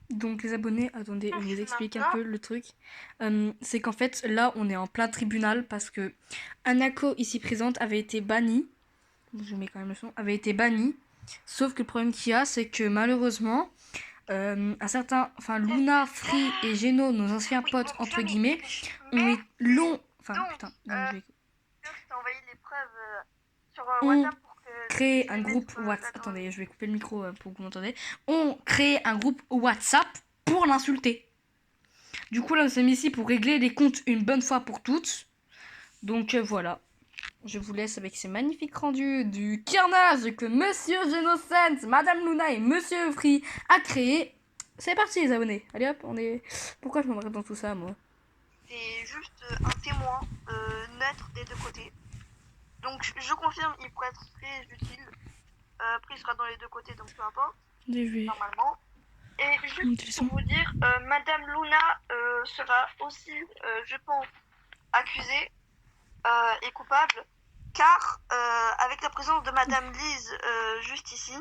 Donc les abonnés, attendez, je vous explique un Maintenant, peu le truc. C'est qu'en fait, là, on est en plein tribunal parce que Anako, ici présente, avait été bannie. Je mets quand même le son. Avait été bannie. Sauf que le problème qu'il y a, c'est que malheureusement, un certain, enfin Luna, Free et Geno, nos anciens oui, bon, potes je entre m'y guillemets, dépêche. ont été Merci. long, enfin Donc, putain, donc je vais je t'ai envoyé les preuves sur ont WhatsApp pour que tu créé puisses un les groupe mettre WhatsApp. là dans Attendez, les... je vais couper le micro pour que vous m'entendez. Ont créé un groupe WhatsApp pour l'insulter. Du coup, là, nous sommes ici pour régler les comptes une bonne fois pour toutes. Donc voilà. Je vous laisse avec ces magnifiques rendus du carnage que Monsieur Genocent, Madame Luna et Monsieur Free a créé. C'est parti les abonnés. Allez hop, on est... Pourquoi je m'embarque dans tout ça, moi? C'est juste un témoin neutre des deux côtés. Donc, je confirme, il pourrait être très utile. Après, il sera dans les deux côtés, donc peu importe, Attendez, je vais normalement. Et juste monter le pour son. vous dire, Madame Luna sera aussi, je pense, accusée et coupable, car avec la présence de Madame Lise juste ici,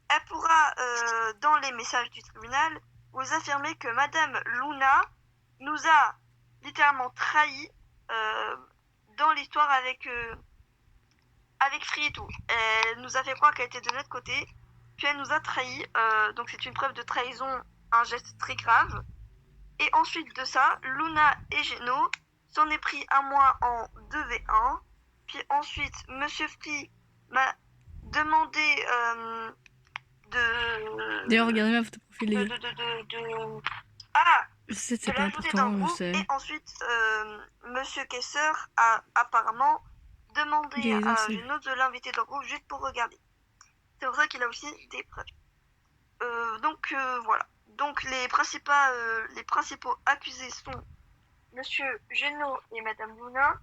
elle pourra, dans les messages du tribunal, vous affirmer que Madame Luna nous a littéralement trahis dans l'histoire avec Free et tout. Elle nous a fait croire qu'elle était de notre côté, puis elle nous a trahis, donc c'est une preuve de trahison, un geste très grave. Et ensuite de ça, Luna et Geno s'en est pris à moi en 2v1. Puis ensuite, Monsieur Free m'a demandé D'ailleurs, de, regardez ma photo profil, les gars. ah, Je sais, de c'est pas l'ajouter dans le important, je groupe. sais. Et ensuite, Monsieur Kessler a apparemment demandé Les à insultes. Geno de l'inviter dans le groupe juste pour regarder. C'est pour ça qu'il a aussi des preuves. Voilà. Donc les principaux accusés sont Monsieur Geno et Madame Luna.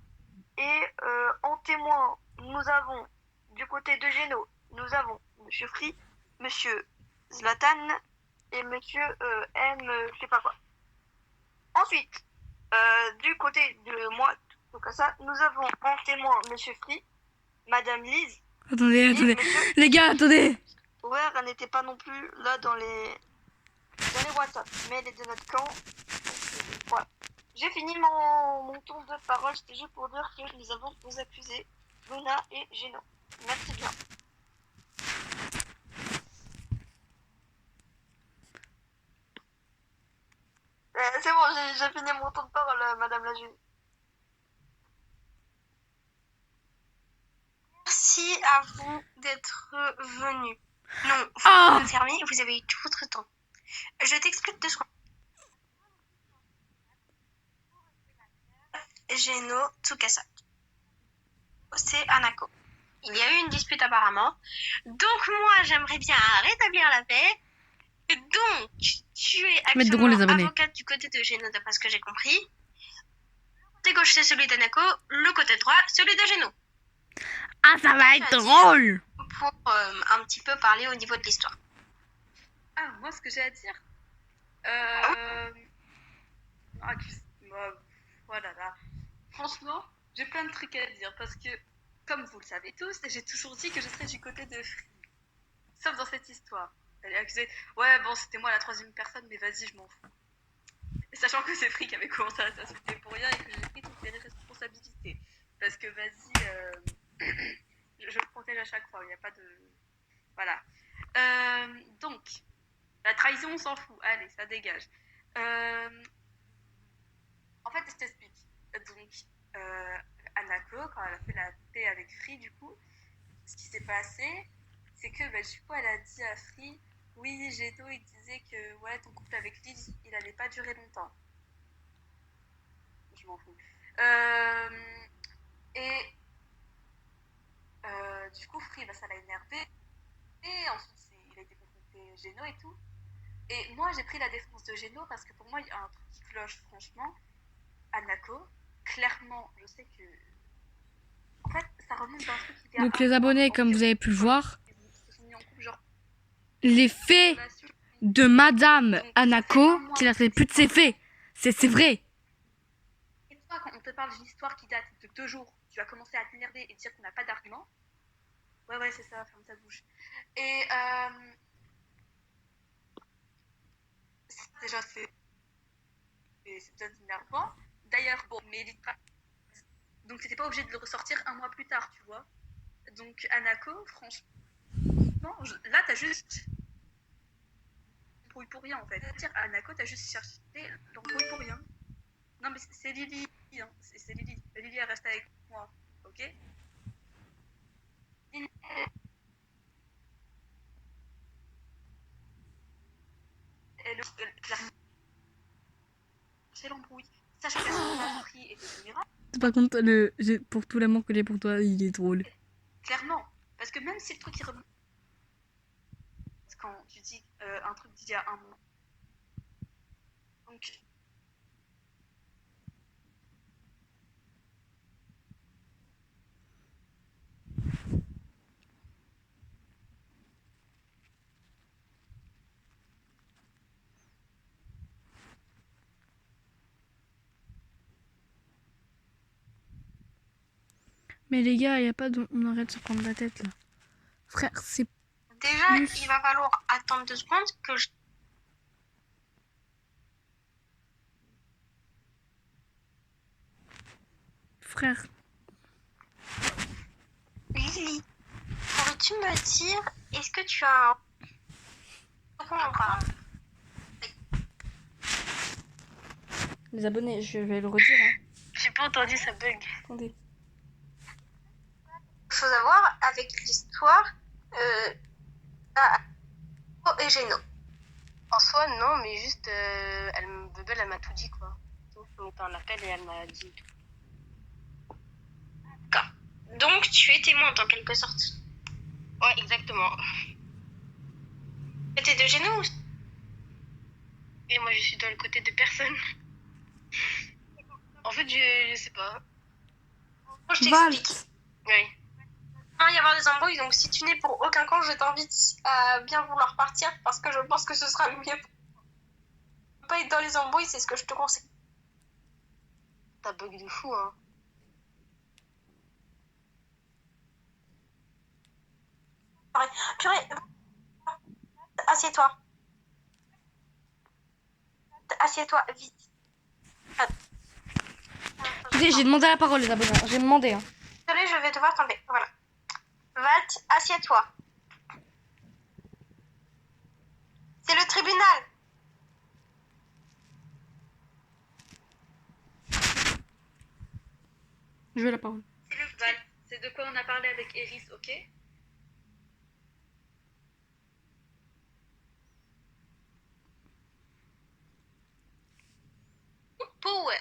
Et en témoin, nous avons du côté de Geno, nous avons Monsieur Free, Monsieur Zlatan et Monsieur M, je sais pas quoi. Ensuite, du côté de moi, donc à ça, nous avons en témoin Monsieur Free, Madame Lise Attendez, et attendez. Monsieur Les gars, attendez. Ouais, elle n'était pas non plus là dans les WhatsApp, mais elle est de notre camp. Donc, voilà. J'ai fini mon tour de parole, c'était juste pour dire que nous avons deux accusés, Luna et Geno. Merci bien. C'est bon, j'ai fini mon tour de parole, Madame la juge. Merci à vous d'être venu. Non, vous Ah. me fermez, vous avez eu tout votre temps. Je t'explique de ce Geno Tsukasa. C'est Anako. Il y a eu une dispute apparemment. Donc moi, j'aimerais bien rétablir la paix. Donc, tu es Mettre drôle actuellement les abonnés. avocate du côté de Geno, d'après ce que j'ai compris. Le côté gauche, c'est celui d'Anako. Le côté droit, celui de Geno. Ah, ça va être drôle. Pour un petit peu parler au niveau de l'histoire. Ah, moi, ce que j'ai à dire voilà, là. Franchement, j'ai plein de trucs à dire parce que, comme vous le savez tous, j'ai toujours dit que je serais du côté de Free. Sauf dans cette histoire. Elle est accusée. Ouais, bon, c'était moi la troisième personne, mais vas-y, je m'en fous. Et sachant que c'est Free qui avait commencé à t'insulter pour rien et que j'ai pris toutes les responsabilités. Parce que vas-y, je me protège à chaque fois, il n'y a pas de. Voilà. Donc, la trahison, on s'en fout. Allez, ça dégage. En fait, je t'explique. Donc, Anako, quand elle a fait la paix avec Free, du coup, ce qui s'est passé, c'est que du coup, elle a dit à Free, oui, Geno, il disait que ouais, ton couple avec Lise, il allait pas durer longtemps. Je m'en fous. Et du coup, Free, ça l'a énervé. Et ensuite, il a été confronté Geno et tout. Et moi, j'ai pris la défense de Geno parce que pour moi, il y a un truc qui cloche, franchement. Anako, clairement, je sais que. En fait, ça remonte d'un truc qui était Donc les abonnés, comme vous avez pu le voir, les faits de Madame Anako, qui la fait plus de ses faits. C'est vrai. Et toi, quand on te parle d'une histoire qui date de 2 jours, tu vas commencer à t'énerver et dire qu'on n'a pas d'argument. Ouais, c'est ça, ferme ta bouche. Et déjà, c'est peut-être énervant. D'ailleurs, bon, mais donc t'étais pas obligé de le ressortir un mois plus tard, tu vois. Donc, Anako, franchement, là, t'as juste l'embrouille pour rien, en fait. C'est-à-dire, Anako, t'as juste cherché l'embrouille pour rien. Non, mais c'est Lily, hein. C'est Lily. Lily, elle reste avec moi, ok? Clairement, c'est l'embrouille. Sachant que son prix était vulnérable. Par contre, pour tout l'amour que j'ai pour toi, il est drôle. Clairement. Parce que même si le truc il remonte. Quand tu dis un truc d'il y a un mois. Donc. Mais les gars, y a pas de... On arrête de se prendre la tête, là. Frère, c'est... Déjà, plus... il va falloir attendre 2 secondes que je... Frère. Lily, pourrais-tu me dire, est-ce que tu as un... Les abonnés, je vais le redire, hein. J'ai pas entendu, ça bug. Attendez. Chose à voir avec l'histoire et Geno. En soi, non, mais juste, Bubble, elle m'a tout dit, quoi. Donc, on fait un appel et elle m'a dit tout. D'accord. Donc, tu es témoin, en quelque sorte. Ouais, exactement. Côté de Geno ou... Et moi, je suis dans le côté de personne. En fait, je sais pas. Moi, je t'explique. Valt. Oui. Il va y avoir des embrouilles, donc si tu n'es pour aucun camp, je t'invite à bien vouloir partir parce que je pense que ce sera le mieux. Ne pas être dans les embrouilles, c'est ce que je te conseille. T'as bug de fou, hein. Purée, assieds-toi. Assieds-toi, vite. Écoutez, j'ai demandé la parole, les abonnés. J'ai demandé, hein. Désolée, je vais devoir t'enlever. Voilà. Valt, assieds-toi. C'est le tribunal. Je veux la parole. C'est de quoi on a parlé avec Eris, ok? Power.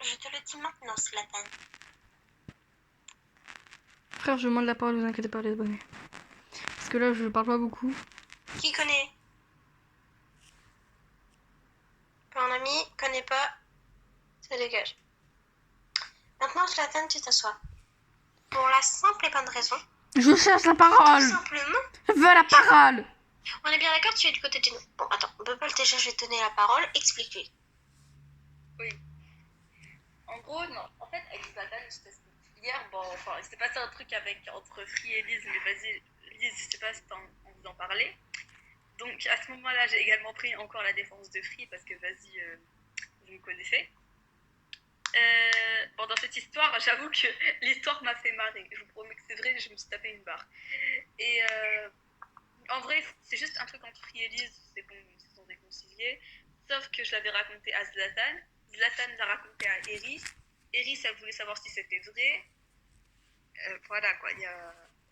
Je te le dis maintenant, Zlatan. Frère, je demande la parole, vous inquiétez pas, les abonnés. Parce que là, je parle pas beaucoup. Qui connaît? Pas un ami, connaît pas, ça dégage. Maintenant, Zlatan, tu t'assois. Pour la simple et bonne raison. Je cherche la parole. Tout simplement. Je veux la parole. On est bien d'accord, tu es du côté de nous. Bon, attends, Bubble, déjà, je vais te donner la parole. Explique-lui. Oui. En gros, non. En fait, avec Zlatan, je t'explique. Hier, bon, enfin, il s'est passé un truc entre Free et Liz, mais vas-y, Liz, je sais pas si on vous en parlait. Donc, à ce moment-là, j'ai également pris encore la défense de Free, parce que vas-y, vous me connaissez. Bon, dans cette histoire, j'avoue que l'histoire m'a fait marrer. Je vous promets que c'est vrai, je me suis tapé une barre. Et en vrai, c'est juste un truc entre Free et Liz, c'est qu'on se sont réconciliés. Sauf que je l'avais raconté à Zlatan. Zlatan l'a raconté à Eris. Eris, elle voulait savoir si c'était vrai. Voilà quoi,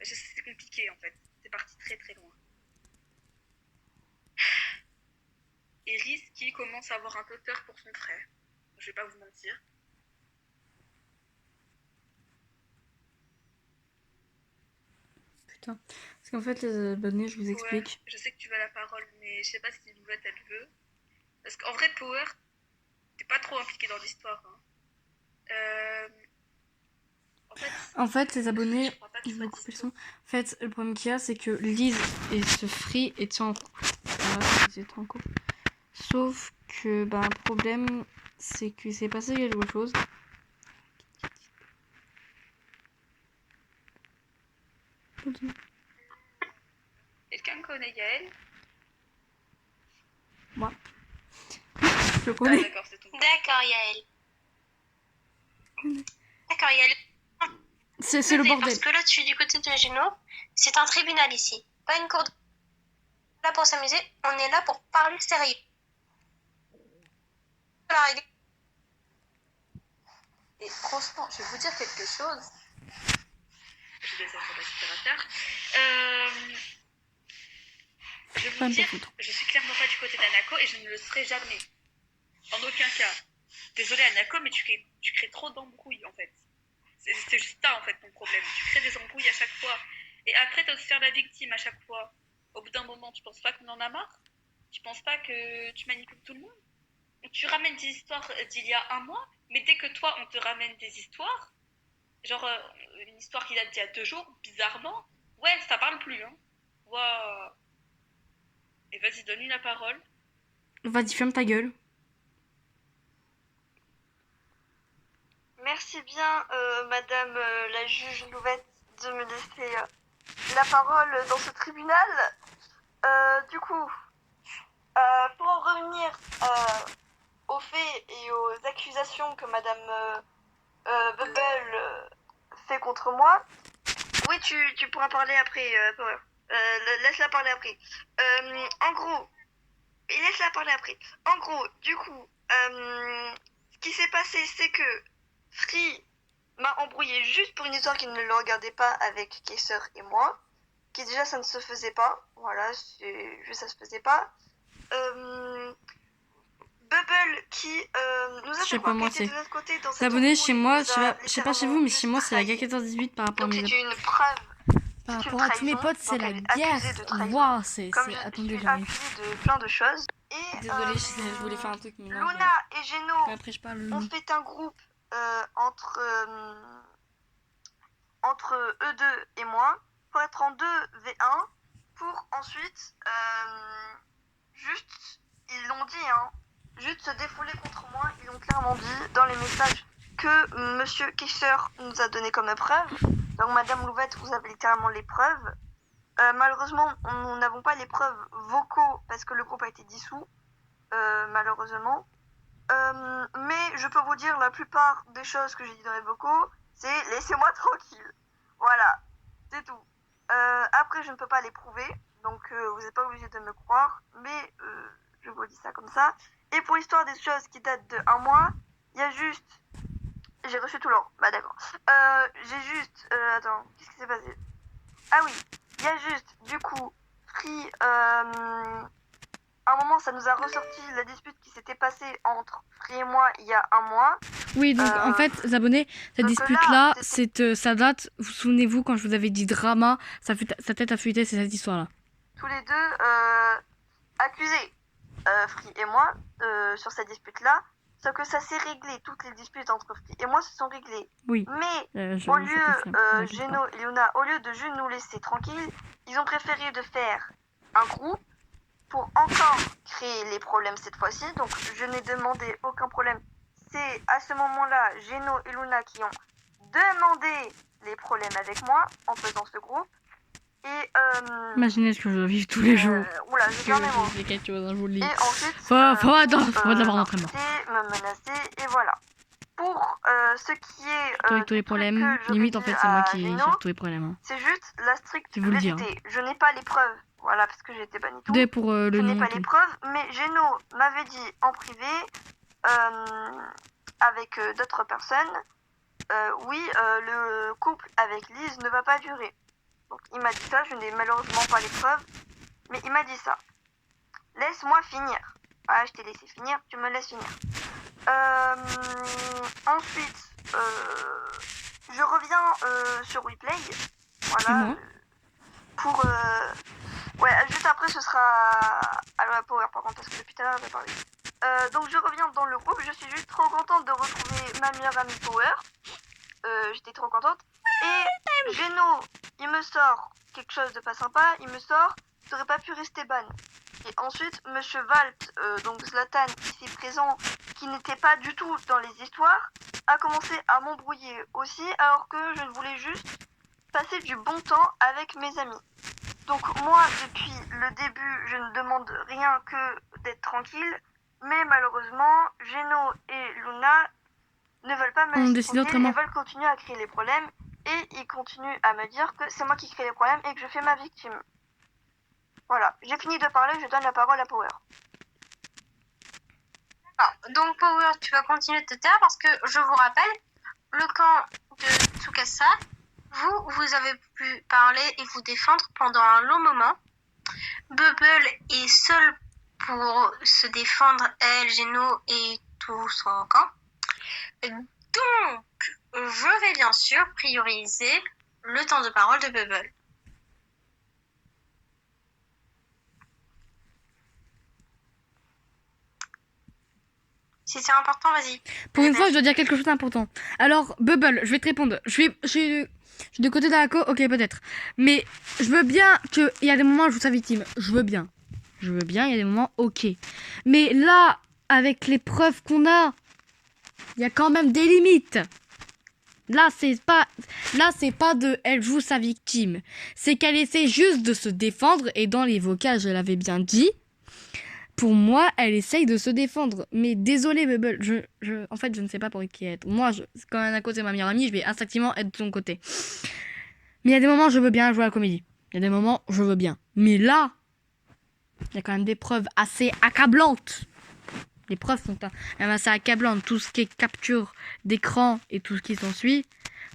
c'est compliqué en fait. C'est parti très très loin. Eris qui commence à avoir un peu peur pour son frère. Je vais pas vous mentir. Putain. Parce qu'en fait, les abonnés, je vous explique. Ouais, je sais que tu veux la parole, mais je sais pas si Nouvelle elle veut. Parce qu'en vrai, Power, t'es pas trop impliqué dans l'histoire. Hein. En fait, les abonnés, je crois pas ils qu'il vont soit couper le dispo. son. En fait, le problème qu'il y a, c'est que Liz et ce Free étaient en couple. Voilà, ils étaient en couple. Sauf que, bah, le problème, c'est que c'est passé quelque chose. Quelqu'un connaît Yael? Je le Ah, connais. d'accord, c'est ton. D'accord, Yael. D'accord, Yael. C'est le bordel. Parce que là, tu es du côté de Géno. C'est un tribunal ici. Pas une cour de... Là pour s'amuser, on est là pour parler sérieux. Voilà, Et franchement, je vais vous dire quelque chose. Je vais sur l'aspirateur. Je vais Pas vous me dire, foutre. je suis clairement pas du côté d'Anako et je ne le serai jamais. En aucun cas. Désolée Anako, mais tu crées trop d'embrouilles en fait. C'est juste ça en fait ton problème. Tu crées des embrouilles à chaque fois. Et après, tu vas te faire la victime à chaque fois. Au bout d'un moment, tu penses pas qu'on en a marre? Tu penses pas que tu manipules tout le monde? Tu ramènes des histoires d'il y a un mois, mais dès que toi, on te ramène des histoires, genre une histoire qui date d'il y a 2 jours, bizarrement, ouais, ça parle plus, hein. Waouh. Et vas-y, donne-lui la parole. Vas-y, ferme ta gueule. Merci bien, Madame la juge Louvette, de me laisser la parole dans ce tribunal. Du coup, pour en revenir aux faits et aux accusations que Madame Bubble fait contre moi, oui, tu pourras parler après, Power. Laisse-la parler après. En gros, laisse-la parler après. En gros, du coup, ce qui s'est passé, c'est que Free m'a embrouillé juste pour une histoire qui ne le regardait pas avec Kaiser et moi. Qui déjà, ça ne se faisait pas. Voilà, juste ça se faisait pas. Bubble qui nous a Je sais fait pas, croire moi, qu'elle était c'est de notre côté dans cette s'abonner embrouille, chez moi. nous Je a sais pas chez vous, mais chez moi, c'est la trahi. K1418 par rapport à Donc mes c'est une preuve. Par C'est une rapport à tous mes trahison, potes, c'est donc la elle est guerre. accusée de trahison. Waouh, c'est. Comme je Attendez, suis j'arrive. accusée de plein de choses. Et Désolée, je voulais faire un truc, mais non. Luna et Geno Après, je parle. ont fait un groupe entre eux deux et moi pour être en 2v1 pour ensuite juste, ils l'ont dit, hein, juste se défouler contre moi. Ils ont clairement dit dans les messages que Monsieur Kaiser nous a donné comme preuve. Donc Madame Louvette, vous avez littéralement les preuves. Malheureusement, nous n'avons pas les preuves vocaux parce que le groupe a été dissous, malheureusement. Mais je peux vous dire la plupart des choses que j'ai dit dans les vocaux, c'est laissez-moi tranquille. Voilà, c'est tout. Après, je ne peux pas les prouver, donc vous n'êtes pas obligé de me croire, mais je vous dis ça comme ça. Et pour l'histoire des choses qui datent de 1 mois, il y a juste... J'ai reçu tout l'or, bah d'accord. J'ai juste... attends, qu'est-ce qui s'est passé? Ah oui, il y a juste, du coup, Free... à un moment, ça nous a ressorti la dispute qui s'était passée entre Free et moi il y a 1 mois. Oui, donc en fait, les abonnés, cette donc dispute-là, là, ça date. Vous souvenez-vous quand je vous avais dit drama, sa tête a fuité, c'est cette histoire-là. Tous les deux accusés, Free et moi, sur cette dispute-là. Sauf que ça s'est réglé, toutes les disputes entre Free et moi se sont réglées. Oui. Mais Je au vous confirme, lieu, t'inquiète pas. Geno et Luna, au lieu de juste nous laisser tranquilles, ils ont préféré de faire un groupe pour encore créer les problèmes cette fois-ci. Donc je n'ai demandé aucun problème. C'est à ce moment-là Geno et Luna qui ont demandé les problèmes avec moi en faisant ce groupe. Et Imaginez ce que je dois vivre tous les jours. oula, j'ai fermé moi. C'est quelque chose, hein, je vous le dis. Et ensuite, Faut d'abord d'entraînement. me menacer et voilà. Pour ce qui est Avec tous les problèmes, limite en fait c'est moi qui gère tous les problèmes. Hein. c'est juste la stricte Je vous le dis, vérité. Je n'ai pas les preuves, voilà, parce que j'ai été bannie tout. Dès pour le Je n'ai nom pas et tout. les preuves, mais Geno m'avait dit en privé, avec d'autres personnes, oui, le couple avec Lise ne va pas durer. Donc il m'a dit ça, je n'ai malheureusement pas les preuves, mais il m'a dit ça. Laisse-moi finir. Ah, je t'ai laissé finir, tu me laisses finir. Ensuite, je reviens sur WePlay. Voilà. Pour. Ouais, juste après, ce sera à la Power, par contre, parce que depuis tout à l'heure, on a parlé. Donc, je reviens dans le groupe. Je suis juste trop contente de retrouver ma meilleure amie Power. J'étais trop contente. Et Geno, il me sort quelque chose de pas sympa. Il me sort, t'aurais pas pu rester ban. Et ensuite, Monsieur Valt, donc Zlatan, ici présent, qui n'était pas du tout dans les histoires, a commencé à m'embrouiller aussi, alors que je voulais juste passer du bon temps avec mes amis. Donc moi, depuis le début, je ne demande rien que d'être tranquille, mais malheureusement, Geno et Luna ne veulent pas me On laisser décide tranquille autrement. et veulent continuer à créer les problèmes, et ils continuent à me dire que c'est moi qui crée les problèmes et que je fais ma victime. Voilà, j'ai fini de parler, je donne la parole à Power. Donc Power, tu vas continuer de te taire parce que je vous rappelle, le camp de Tsukasa, vous avez pu parler et vous défendre pendant un long moment. Bubble est seul pour se défendre, elle, Geno et tout son camp. Donc, je vais bien sûr prioriser le temps de parole de Bubble. Si c'est important, vas-y. Pour une fois, je dois dire quelque chose d'important. Alors, Bubble, je vais te répondre. Je suis de côté d'Anako, ok, peut-être. Mais je veux bien qu'il y a des moments où je sois victime. Je veux bien. Il y a des moments, ok. Mais là, avec les preuves qu'on a, il y a quand même des limites. Là, c'est pas de elle joue sa victime. C'est qu'elle essaie juste de se défendre. Et dans les vocals, je l'avais bien dit. Pour moi, elle essaye de se défendre. Mais désolé, Bubble, en fait, je ne sais pas pour qui être. Moi, quand Anako c'est ma meilleure amie, je vais instinctivement être de son côté. Mais il y a des moments, je veux bien jouer à la comédie. Il y a des moments, je veux bien. Mais là, il y a quand même des preuves assez accablantes. Les preuves sont même assez accablantes. Tout ce qui est capture d'écran et tout ce qui s'ensuit.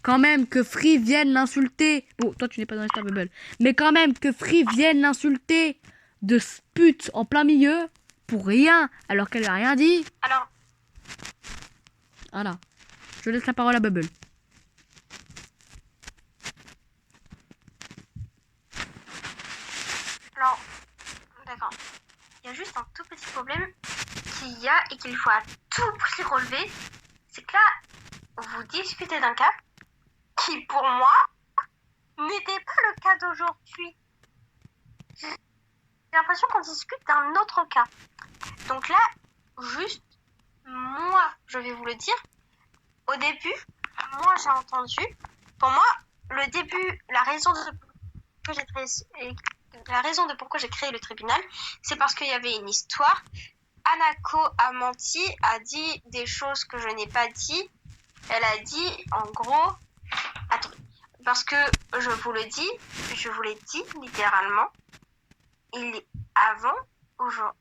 Quand même que Free vienne l'insulter. Bon, toi, tu n'es pas dans l'histoire, Bubble. Mais quand même que Free vienne l'insulter de pute en plein milieu pour rien alors qu'elle n'a rien dit. Alors, Voilà. Je laisse la parole à Bubble. d'accord. Il y a juste un tout petit problème qu'il y a et qu'il faut à tout prix relever. C'est que là, vous discutez d'un cas qui, pour moi, n'était pas le cas d'aujourd'hui. J'ai l'impression qu'on discute d'un autre cas. Donc là, juste, moi, je vais vous le dire. Au début, moi, j'ai entendu. Pour moi, le début, la raison de pourquoi j'ai créé le tribunal, c'est parce qu'il y avait une histoire. Anako a menti, a dit des choses que je n'ai pas dit. Elle a dit, en gros, attends, parce que je vous l'ai dit littéralement,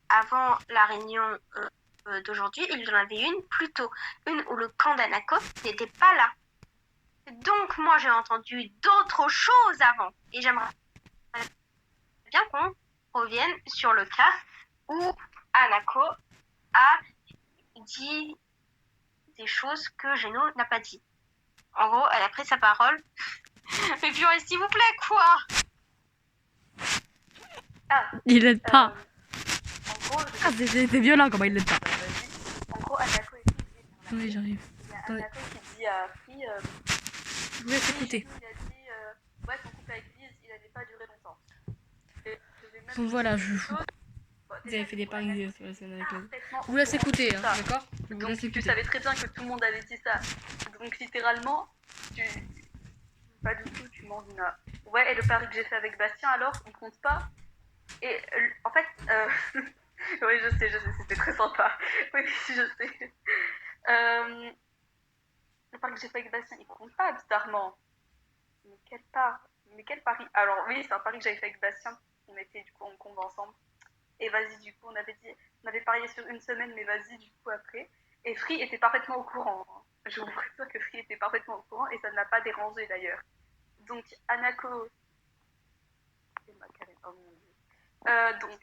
avant la réunion d'aujourd'hui, il y en avait une où le camp d'Anako n'était pas là. Donc moi j'ai entendu d'autres choses avant et j'aimerais bien qu'on revienne sur le cas où Anako a dit des choses que Geno n'a pas dit. En gros, elle a pris sa parole. Mais purée, s'il vous plaît, quoi? Il l'aide pas. En gros, C'est violent comment il l'aide pas. En gros, Anako est fille. Oui, j'arrive. Il y a Anako qui dit à Free, Je vous laisse écouter. il a dit, ouais, son couple avec Liz, il n'allait pas durer longtemps. Et je vais même Donc voilà, dire une chose. Bon, Vous déjà, avez fait des paris sur la scène avec la... parfaitement Je vous laisse au courant écouter, de hein, ça. d'accord? Je vous Donc laisse tu écouter. savais très bien que tout le monde avait dit ça. Donc littéralement, pas du tout, tu m'en dis là. Ouais, et le pari que j'ai fait avec Bastien alors, on compte pas. Et en fait, oui, je sais, c'était très sympa. Oui, je sais. Le pari que j'ai fait avec Bastien, il compte pas, bizarrement. Mais quel pari? Alors oui, c'est un pari que j'avais fait avec Bastien. On était du coup en combat ensemble. Et vas-y, du coup, on avait parié sur une semaine, mais vas-y, du coup, après. Et Free était parfaitement au courant. Je vous préviens que Free était parfaitement au courant et ça ne l'a pas dérangé d'ailleurs. Donc, Anako. C'est ma carré. Oh mon dieu. Donc,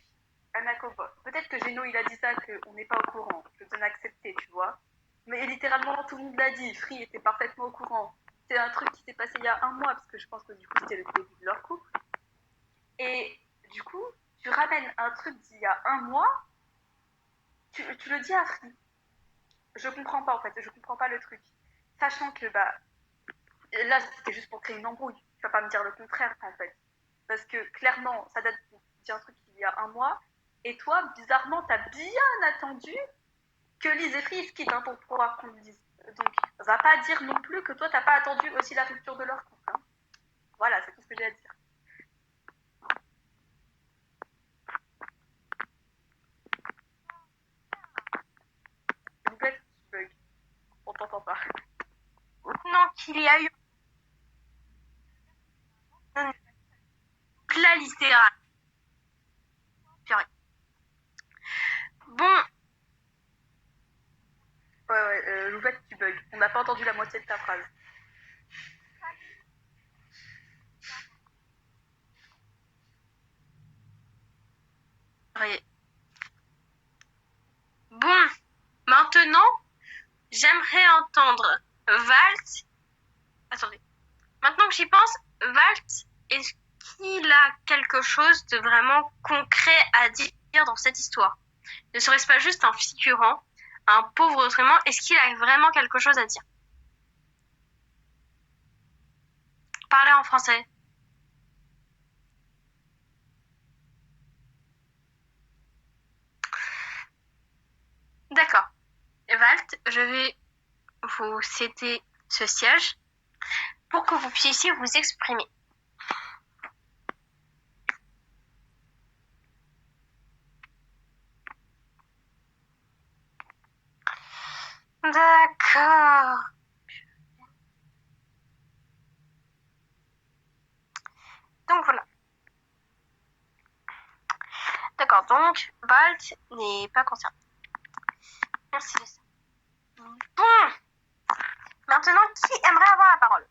Anako, bon, peut-être que Geno il a dit ça, qu'on n'est pas au courant. Je donne à accepter, tu vois. Mais littéralement, tout le monde l'a dit. Free était parfaitement au courant. C'est un truc qui s'est passé il y a un mois, parce que je pense que du coup, c'était le début de leur couple. Et du coup, tu ramènes un truc d'il y a un mois, tu le dis à Free. Je comprends pas en fait, je comprends pas le truc. Sachant que bah là c'était juste pour créer une embrouille. Tu vas pas me dire le contraire en fait. Parce que clairement, ça date d'un truc il y a un mois. Et toi, bizarrement, t'as bien attendu que Lise et Free se quittent hein, pour pouvoir prendre Lise. Donc, va pas dire non plus que toi, t'as pas attendu aussi la rupture de leur couple. Hein. Voilà, c'est tout ce que j'ai à dire. S'il vous plaît, tu bug. On t'entend pas. Non, qu'il y a eu la littérature. Bon, Ouais, Louvette, tu bugs. On n'a pas entendu la moitié de ta phrase. ouais. Bon, maintenant, j'aimerais entendre Valt. Attendez. Maintenant que j'y pense, Valt, est-ce qu'il a quelque chose de vraiment concret à dire dans cette histoire? Ne serait-ce pas juste un figurant, un pauvre autrement? Est-ce qu'il a vraiment quelque chose à dire? Parlez en français. D'accord. Valt, je vais vous céder ce siège pour que vous puissiez vous exprimer. D'accord. Donc voilà. D'accord, donc Valt n'est pas concerné. Merci de ça. Bon. Maintenant, qui aimerait avoir la parole?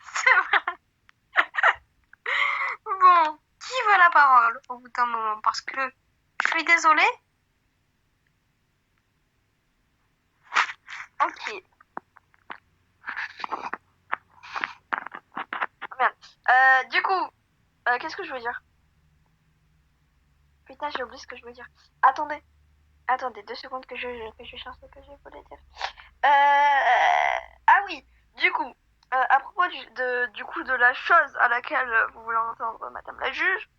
C'est vrai. Bon, qui veut la parole au bout d'un moment? Parce que je suis désolée. Ok. Merde. Du coup, qu'est-ce que je veux dire? Putain, j'ai oublié ce que je veux dire. Attendez 2 secondes que je cherche ce que je voulais dire. Ah oui, du coup, à propos de la chose à laquelle vous voulez entendre Madame la juge,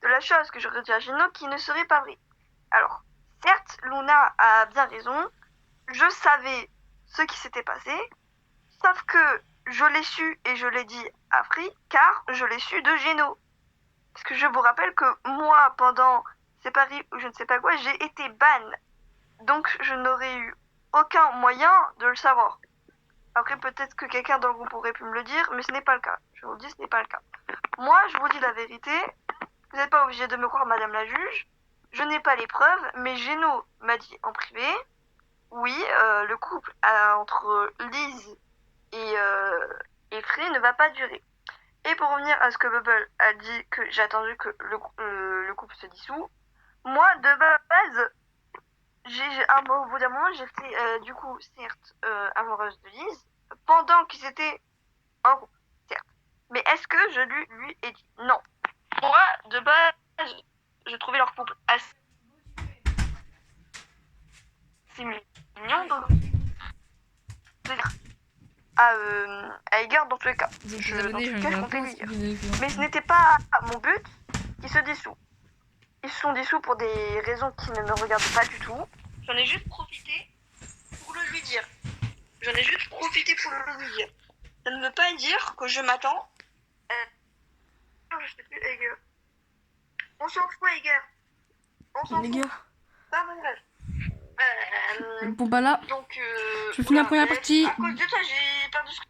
de la chose que j'aurais dit à Gino qui ne serait pas vraie. Alors, certes, Luna a bien raison, je savais ce qui s'était passé, sauf que je l'ai su et je l'ai dit à Free, car je l'ai su de Gino. Parce que je vous rappelle que moi, pendant ces paris ou je ne sais pas quoi, j'ai été ban. Donc je n'aurais eu aucun moyen de le savoir. Après, peut-être que quelqu'un dans le groupe aurait pu me le dire, mais ce n'est pas le cas. Je vous le dis, ce n'est pas le cas. Moi, je vous dis la vérité. Vous n'êtes pas obligé de me croire, Madame la juge. Je n'ai pas les preuves, mais Geno m'a dit en privé, oui, le couple entre Lise et Free ne va pas durer. Et pour revenir à ce que Bubble a dit, que j'ai attendu que le couple se dissout, moi, de base, au bout d'un moment, j'étais du coup, certes, amoureuse de Lise, pendant qu'ils étaient en couple, certes. Mais est-ce que je lui ai dit? Non. Moi, de base, je trouvais leur couple assez mignon, donc à égard dans tous les cas. Dans tous les cas, je comptais lui dire. Mais ce n'était pas mon but qu'ils se dissouent. Ils se sont dissous pour des raisons qui ne me regardent pas du tout. J'en ai juste profité pour le lui dire. Ça ne veut pas dire que je m'attends. Je sais plus, Eiger. On s'en fout, Eiger. On s'en Les fout. gars. Pas mon rêve. Bon bah là, Donc, je finis la première partie. À cause de ça, j'ai perdu ce.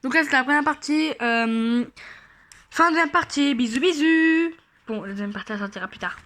Donc là, c'était la première partie. Fin de la partie. Bisous, bisous. Bon, la deuxième partie, elle sortira plus tard.